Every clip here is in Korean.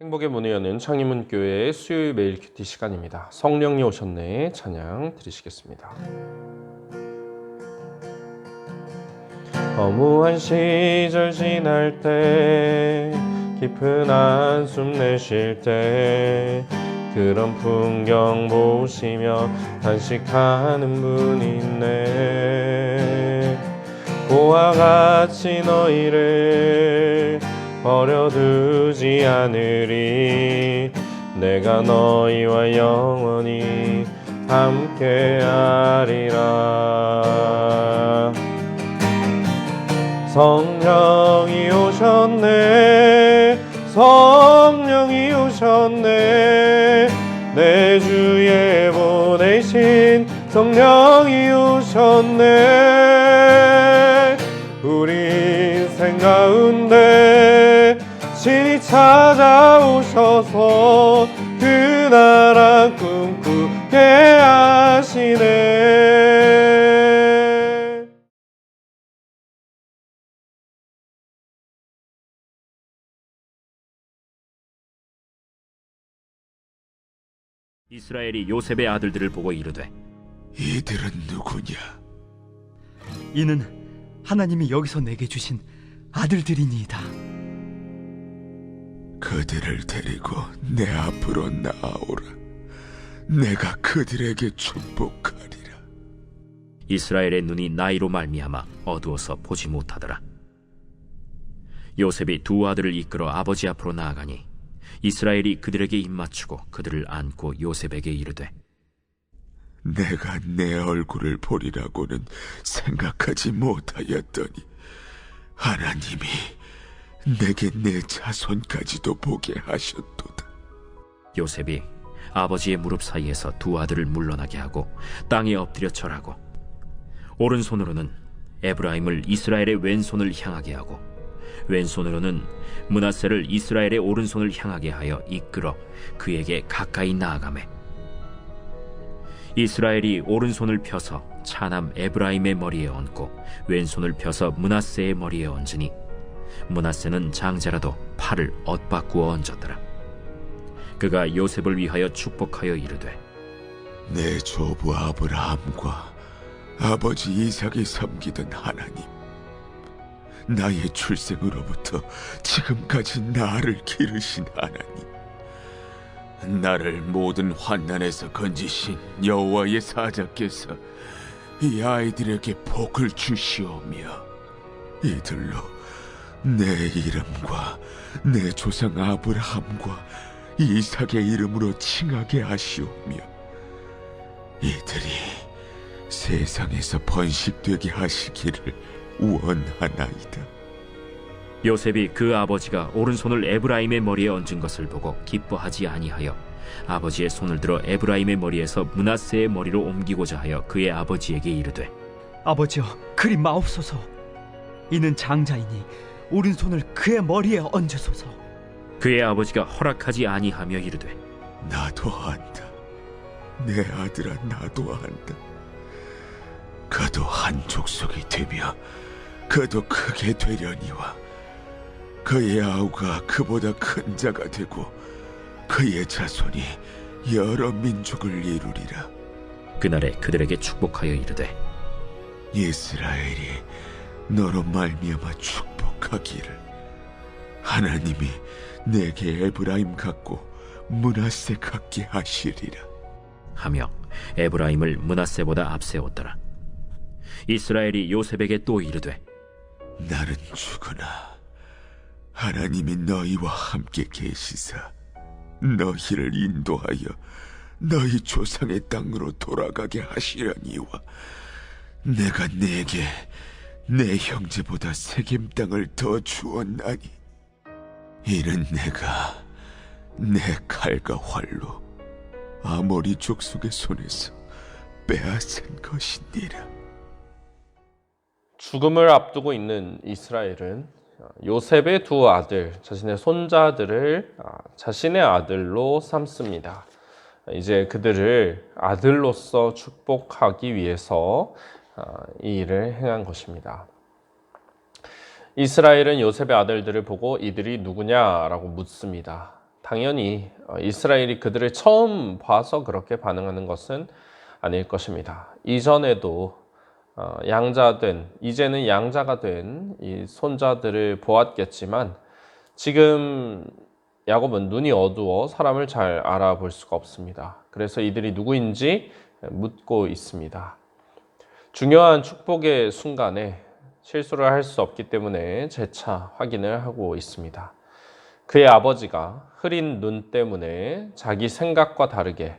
행복의 문을 여는 창림문교회의 수요일 매일 큐티 시간입니다. 성령이 오셨네 찬양 드리시겠습니다. 허무한 시절 지날 때 깊은 한숨 내쉴 때 그런 풍경 보시며 단식하는 분이 있네. 고와 같이 너희를 버려두지 않으리. 내가 너희와 영원히 함께하리라. 성령이 오셨네, 성령이 오셨네, 내 주에 보내신 성령이 오셨네. 우리 인생 가운데 신이 찾아오셔서 그 나라 꿈꾸게 하시네. 이스라엘이 요셉의 아들들을 보고 이르되 이들은 누구냐? 이는 하나님이 여기서 내게 주신 아들들이니이다. 그들을 데리고 내 앞으로 나아오라. 내가 그들에게 축복하리라. 이스라엘의 눈이 나이로 말미암아 어두워서 보지 못하더라. 요셉이 두 아들을 이끌어 아버지 앞으로 나아가니 이스라엘이 그들에게 입맞추고 그들을 안고 요셉에게 이르되 내가 내 얼굴을 보리라고는 생각하지 못하였더니 하나님이 내게 내 자손까지도 보게 하셨도다. 요셉이 아버지의 무릎 사이에서 두 아들을 물러나게 하고 땅에 엎드려 절하고 오른손으로는 에브라임을 이스라엘의 왼손을 향하게 하고 왼손으로는 므낫세를 이스라엘의 오른손을 향하게 하여 이끌어 그에게 가까이 나아가매 이스라엘이 오른손을 펴서 차남 에브라임의 머리에 얹고 왼손을 펴서 므낫세의 머리에 얹으니 므낫세는 장자라도 팔을 엇바꾸어 얹었더라. 그가 요셉을 위하여 축복하여 이르되 내 조부 아브라함과 아버지 이삭이 섬기던 하나님, 나의 출생으로부터 지금까지 나를 기르신 하나님, 나를 모든 환난에서 건지신 여호와의 사자께서 이 아이들에게 복을 주시오며 이들로 내 이름과 내 조상 아브라함과 이삭의 이름으로 칭하게 하시오며 이들이 세상에서 번식되게 하시기를 원하나이다. 요셉이 그 아버지가 오른손을 에브라임의 머리에 얹은 것을 보고 기뻐하지 아니하여 아버지의 손을 들어 에브라임의 머리에서 므낫세의 머리로 옮기고자 하여 그의 아버지에게 이르되 아버지여, 그리 마옵소서. 이는 장자이니 오른손을 그의 머리에 얹으소서. 그의 아버지가 허락하지 아니하며 이르되 나도 한다. 내 아들아, 나도 한다. 그도 한 족속이 되며 그도 크게 되려니와 그의 아우가 그보다 큰 자가 되고 그의 자손이 여러 민족을 이루리라. 그날에 그들에게 축복하여 이르되 이스라엘이 너로 말미암아 축복하기를 하나님이 내게 에브라임 같고 므낫세 같게 하시리라 하며 에브라임을 므낫세보다 앞세웠더라. 이스라엘이 요셉에게 또 이르되 나는 죽으나 하나님이 너희와 함께 계시사 너희를 인도하여 너희 조상의 땅으로 돌아가게 하시려니와 내가 네게 내 형제보다 세겜 땅을 더 주었나니 이는 내가 내 칼과 활로 아모리 족속의 손에서 빼앗은 것이니라. 죽음을 앞두고 있는 이스라엘은 요셉의 두 아들, 자신의 손자들을 자신의 아들로 삼습니다. 이제 그들을 아들로서 축복하기 위해서 이 일을 행한 것입니다. 이스라엘은 요셉의 아들들을 보고 이들이 누구냐라고 묻습니다. 당연히 이스라엘이 그들을 처음 봐서 그렇게 반응하는 것은 아닐 것입니다. 이전에도 이제는 양자가 된 이 손자들을 보았겠지만 지금 야곱은 눈이 어두워 사람을 잘 알아볼 수가 없습니다. 그래서 이들이 누구인지 묻고 있습니다. 중요한 축복의 순간에 실수를 할 수 없기 때문에 재차 확인을 하고 있습니다. 그의 아버지가 흐린 눈 때문에 자기 생각과 다르게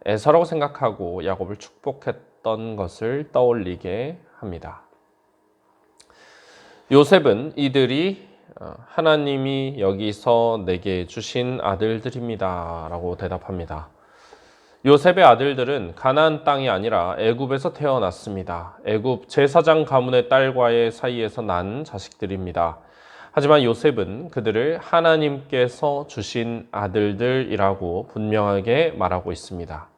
에서라고 생각하고 야곱을 축복했던 것을 떠올리게 합니다. 요셉은 이들이 하나님이 여기서 내게 주신 아들들입니다 라고 대답합니다. 요셉의 아들들은 가나안 땅이 아니라 애굽에서 태어났습니다. 애굽 제사장 가문의 딸과의 사이에서 난 자식들입니다. 하지만 요셉은 그들을 하나님께서 주신 아들들이라고 분명하게 말하고 있습니다.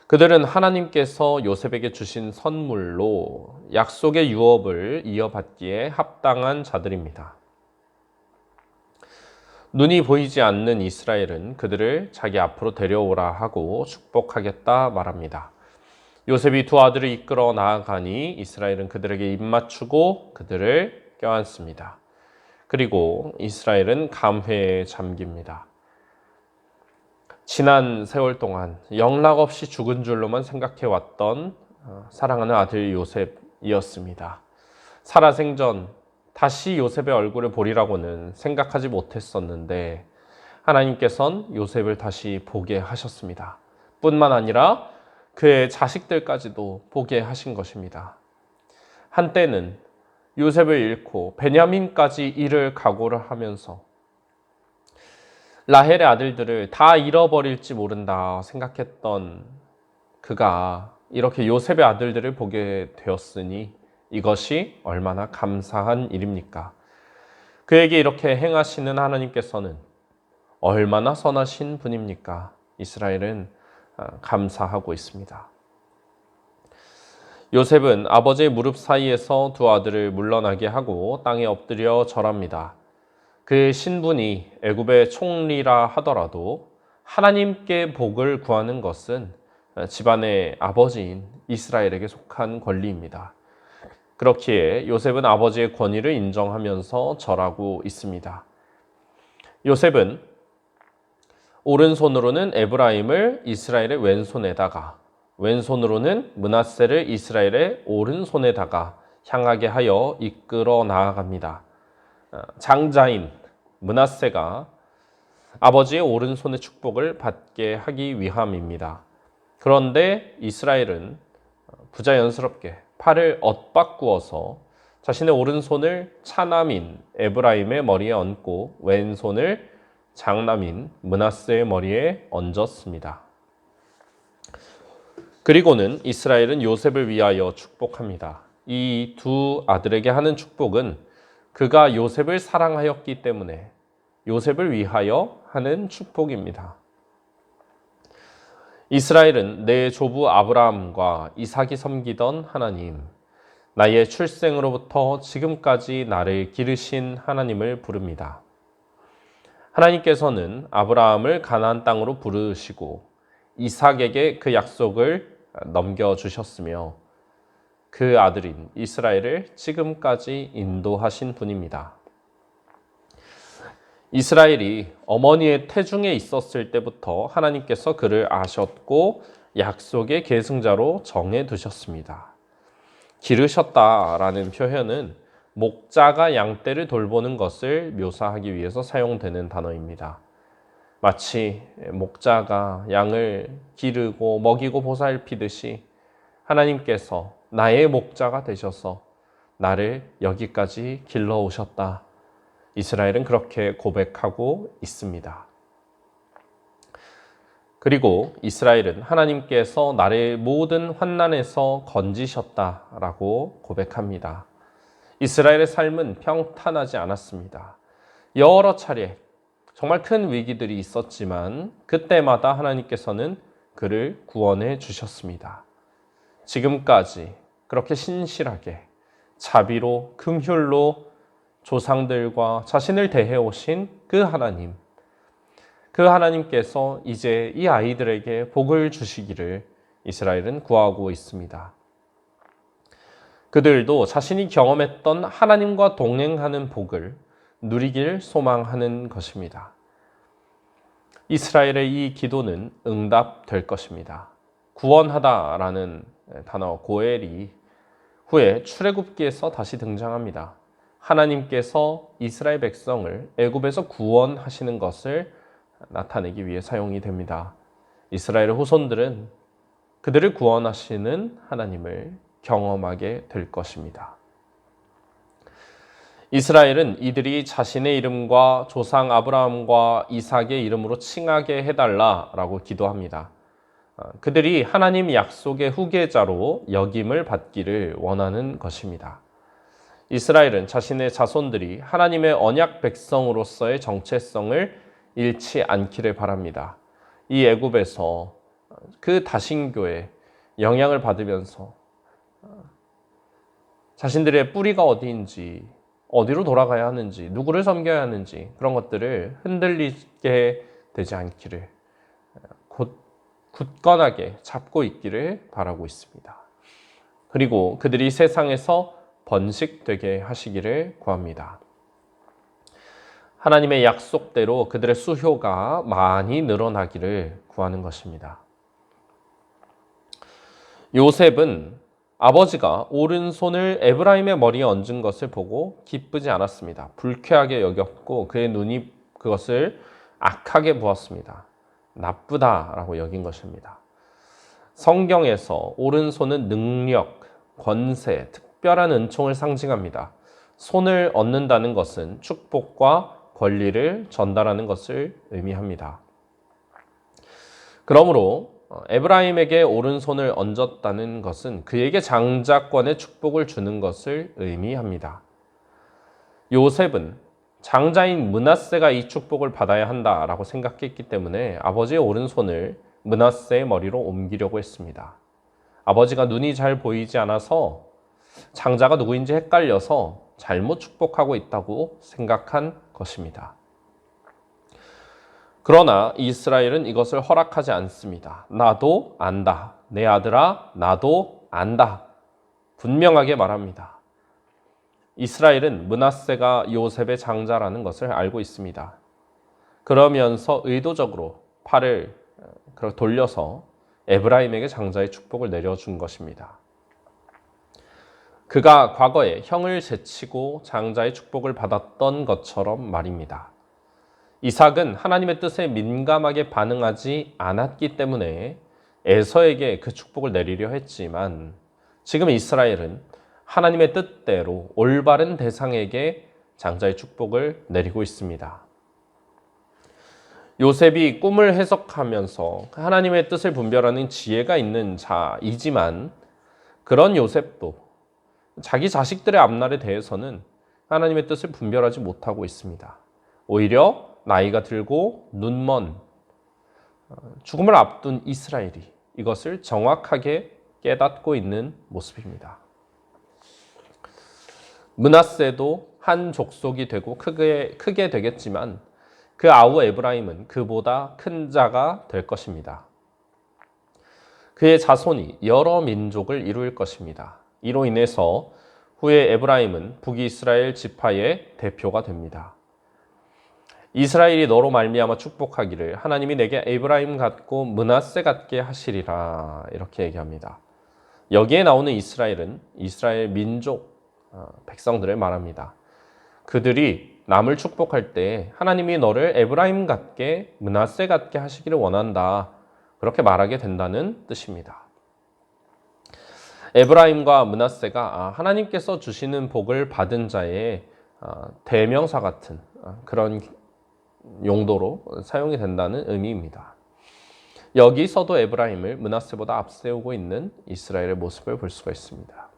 그들은 하나님께서 요셉에게 주신 선물로 약속의 유업을 이어받기에 합당한 자들입니다. 눈이 보이지 않는 이스라엘은 그들을 자기 앞으로 데려오라 하고 축복하겠다 말합니다. 요셉이 두 아들을 이끌어 나아가니 이스라엘은 그들에게 입맞추고 그들을 껴안습니다. 그리고 이스라엘은 감회에 잠깁니다. 지난 세월 동안 영락없이 죽은 줄로만 생각해왔던 사랑하는 아들 요셉이었습니다. 살아생전 다시 요셉의 얼굴을 보리라고는 생각하지 못했었는데 하나님께서는 요셉을 다시 보게 하셨습니다. 뿐만 아니라 그의 자식들까지도 보게 하신 것입니다. 한때는 요셉을 잃고 베냐민까지 잃을 각오를 하면서 라헬의 아들들을 다 잃어버릴지 모른다 생각했던 그가 이렇게 요셉의 아들들을 보게 되었으니 이것이 얼마나 감사한 일입니까? 그에게 이렇게 행하시는 하나님께서는 얼마나 선하신 분입니까? 이스라엘은 감사하고 있습니다. 요셉은 아버지의 무릎 사이에서 두 아들을 물러나게 하고 땅에 엎드려 절합니다. 그의 신분이 애굽의 총리라 하더라도 하나님께 복을 구하는 것은 집안의 아버지인 이스라엘에게 속한 권리입니다. 그렇기에 요셉은 아버지의 권위를 인정하면서 절하고 있습니다. 요셉은 오른손으로는 에브라임을 이스라엘의 왼손에다가 왼손으로는 므낫세를 이스라엘의 오른손에다가 향하게 하여 이끌어 나아갑니다. 장자인 므낫세가 아버지의 오른손의 축복을 받게 하기 위함입니다. 그런데 이스라엘은 부자연스럽게 팔을 엇바꾸어서 자신의 오른손을 차남인 에브라임의 머리에 얹고 왼손을 장남인 므낫세의 머리에 얹었습니다. 그리고는 이스라엘은 요셉을 위하여 축복합니다. 이 두 아들에게 하는 축복은 그가 요셉을 사랑하였기 때문에 요셉을 위하여 하는 축복입니다. 이스라엘은 내 조부 아브라함과 이삭이 섬기던 하나님, 나의 출생으로부터 지금까지 나를 기르신 하나님을 부릅니다. 하나님께서는 아브라함을 가나안 땅으로 부르시고 이삭에게 그 약속을 넘겨주셨으며 그 아들인 이스라엘을 지금까지 인도하신 분입니다. 이스라엘이 어머니의 태중에 있었을 때부터 하나님께서 그를 아셨고 약속의 계승자로 정해두셨습니다. 기르셨다라는 표현은 목자가 양떼를 돌보는 것을 묘사하기 위해서 사용되는 단어입니다. 마치 목자가 양을 기르고 먹이고 보살피듯이 하나님께서 나의 목자가 되셔서 나를 여기까지 길러오셨다. 이스라엘은 그렇게 고백하고 있습니다. 그리고 이스라엘은 하나님께서 나를 모든 환난에서 건지셨다라고 고백합니다. 이스라엘의 삶은 평탄하지 않았습니다. 여러 차례 정말 큰 위기들이 있었지만 그때마다 하나님께서는 그를 구원해 주셨습니다. 지금까지 그렇게 신실하게 자비로 금휼로 조상들과 자신을 대해 오신 그 하나님께서 이제 이 아이들에게 복을 주시기를 이스라엘은 구하고 있습니다. 그들도 자신이 경험했던 하나님과 동행하는 복을 누리길 소망하는 것입니다. 이스라엘의 이 기도는 응답될 것입니다. 구원하다라는 단어 고엘이 후에 출애굽기에서 다시 등장합니다. 하나님께서 이스라엘 백성을 애굽에서 구원하시는 것을 나타내기 위해 사용이 됩니다. 이스라엘의 후손들은 그들을 구원하시는 하나님을 경험하게 될 것입니다. 이스라엘은 이들이 자신의 이름과 조상 아브라함과 이삭의 이름으로 칭하게 해달라라고 기도합니다. 그들이 하나님 약속의 후계자로 역임을 받기를 원하는 것입니다. 이스라엘은 자신의 자손들이 하나님의 언약 백성으로서의 정체성을 잃지 않기를 바랍니다. 이 애굽에서 그 다신교에 영향을 받으면서 자신들의 뿌리가 어디인지, 어디로 돌아가야 하는지, 누구를 섬겨야 하는지 그런 것들을 흔들리게 되지 않기를 굳건하게 잡고 있기를 바라고 있습니다. 그리고 그들이 세상에서 번식되게 하시기를 구합니다. 하나님의 약속대로 그들의 수효가 많이 늘어나기를 구하는 것입니다. 요셉은 아버지가 오른손을 에브라임의 머리에 얹은 것을 보고 기쁘지 않았습니다. 불쾌하게 여겼고 그의 눈이 그것을 악하게 보았습니다. 나쁘다라고 여긴 것입니다. 성경에서 오른손은 능력, 권세, 특별한 은총을 상징합니다. 손을 얹는다는 것은 축복과 권리를 전달하는 것을 의미합니다. 그러므로 에브라임에게 오른손을 얹었다는 것은 그에게 장자권의 축복을 주는 것을 의미합니다. 요셉은 장자인 므낫세가 이 축복을 받아야 한다라고 생각했기 때문에 아버지의 오른손을 므낫세의 머리로 옮기려고 했습니다. 아버지가 눈이 잘 보이지 않아서 장자가 누구인지 헷갈려서 잘못 축복하고 있다고 생각한 것입니다. 그러나 이스라엘은 이것을 허락하지 않습니다. 나도 안다. 내 아들아, 나도 안다. 분명하게 말합니다. 이스라엘은 므낫세가 요셉의 장자라는 것을 알고 있습니다. 그러면서 의도적으로 팔을 돌려서 에브라임에게 장자의 축복을 내려준 것입니다. 그가 과거에 형을 제치고 장자의 축복을 받았던 것처럼 말입니다. 이삭은 하나님의 뜻에 민감하게 반응하지 않았기 때문에 에서에게 그 축복을 내리려 했지만 지금 이스라엘은 하나님의 뜻대로 올바른 대상에게 장자의 축복을 내리고 있습니다. 요셉이 꿈을 해석하면서 하나님의 뜻을 분별하는 지혜가 있는 자이지만 그런 요셉도 자기 자식들의 앞날에 대해서는 하나님의 뜻을 분별하지 못하고 있습니다. 오히려 나이가 들고 눈먼 죽음을 앞둔 이스라엘이 이것을 정확하게 깨닫고 있는 모습입니다. 므낫세도 한 족속이 되고 크게 되겠지만 그 아우 에브라임은 그보다 큰 자가 될 것입니다. 그의 자손이 여러 민족을 이룰 것입니다. 이로 인해서 후에 에브라임은 북이스라엘 지파의 대표가 됩니다. 이스라엘이 너로 말미암아 축복하기를 하나님이 내게 에브라임 같고 므낫세 같게 하시리라 이렇게 얘기합니다. 여기에 나오는 이스라엘은 이스라엘 민족 백성들을 말합니다. 그들이 남을 축복할 때 하나님이 너를 에브라임 같게 므낫세 같게 하시기를 원한다 그렇게 말하게 된다는 뜻입니다. 에브라임과 므낫세가 하나님께서 주시는 복을 받은 자의 대명사 같은 그런 용도로 사용이 된다는 의미입니다. 여기서도 에브라임을 므낫세보다 앞세우고 있는 이스라엘의 모습을 볼 수가 있습니다.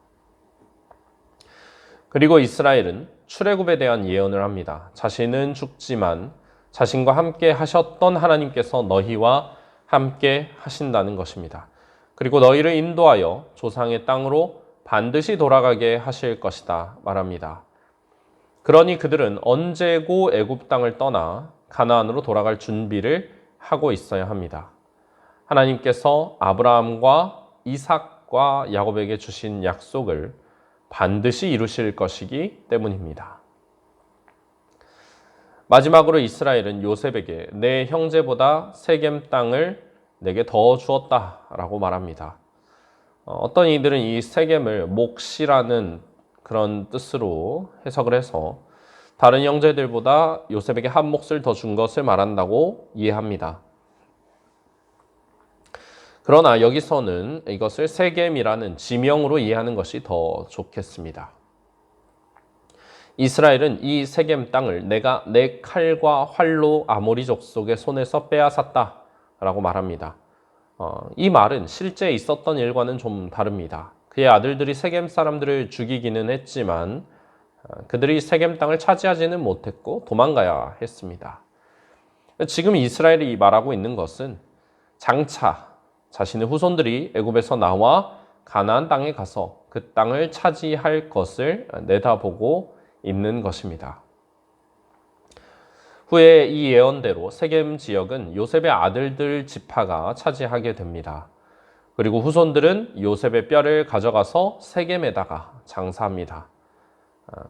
그리고 이스라엘은 출애굽에 대한 예언을 합니다. 자신은 죽지만 자신과 함께 하셨던 하나님께서 너희와 함께 하신다는 것입니다. 그리고 너희를 인도하여 조상의 땅으로 반드시 돌아가게 하실 것이다 말합니다. 그러니 그들은 언제고 애굽 땅을 떠나 가나안으로 돌아갈 준비를 하고 있어야 합니다. 하나님께서 아브라함과 이삭과 야곱에게 주신 약속을 반드시 이루실 것이기 때문입니다. 마지막으로 이스라엘은 요셉에게 내 형제보다 세겜 땅을 내게 더 주었다라고 말합니다. 어떤 이들은 이 세겜을 몫이라는 그런 뜻으로 해석을 해서 다른 형제들보다 요셉에게 한 몫을 더 준 것을 말한다고 이해합니다. 그러나 여기서는 이것을 세겜이라는 지명으로 이해하는 것이 더 좋겠습니다. 이스라엘은 이 세겜 땅을 내가 내 칼과 활로 아모리 족속의 손에서 빼앗았다 라고 말합니다. 이 말은 실제 있었던 일과는 좀 다릅니다. 그의 아들들이 세겜 사람들을 죽이기는 했지만 그들이 세겜 땅을 차지하지는 못했고 도망가야 했습니다. 지금 이스라엘이 말하고 있는 것은 장차 자신의 후손들이 애굽에서 나와 가나안 땅에 가서 그 땅을 차지할 것을 내다보고 있는 것입니다. 후에 이 예언대로 세겜 지역은 요셉의 아들들 지파가 차지하게 됩니다. 그리고 후손들은 요셉의 뼈를 가져가서 세겜에다가 장사합니다.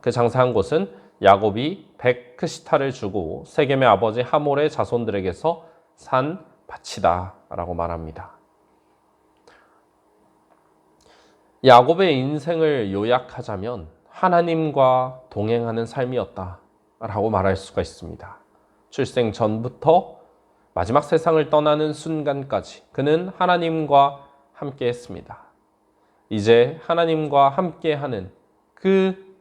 그 장사한 곳은 야곱이 백크시타를 주고 세겜의 아버지 하몰의 자손들에게서 산 밭이다 라고 말합니다. 야곱의 인생을 요약하자면 하나님과 동행하는 삶이었다 라고 말할 수가 있습니다. 출생 전부터 마지막 세상을 떠나는 순간까지 그는 하나님과 함께 했습니다. 이제 하나님과 함께하는 그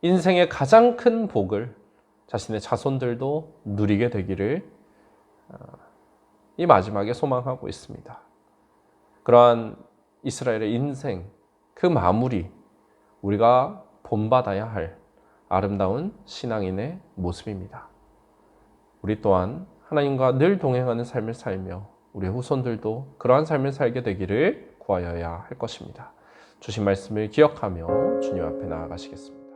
인생의 가장 큰 복을 자신의 자손들도 누리게 되기를 이 마지막에 소망하고 있습니다. 그러한 이스라엘의 인생, 그 마무리, 우리가 본받아야 할 아름다운 신앙인의 모습입니다. 우리 또한 하나님과 늘 동행하는 삶을 살며 우리의 후손들도 그러한 삶을 살게 되기를 구하여야 할 것입니다. 주신 말씀을 기억하며 주님 앞에 나아가시겠습니다.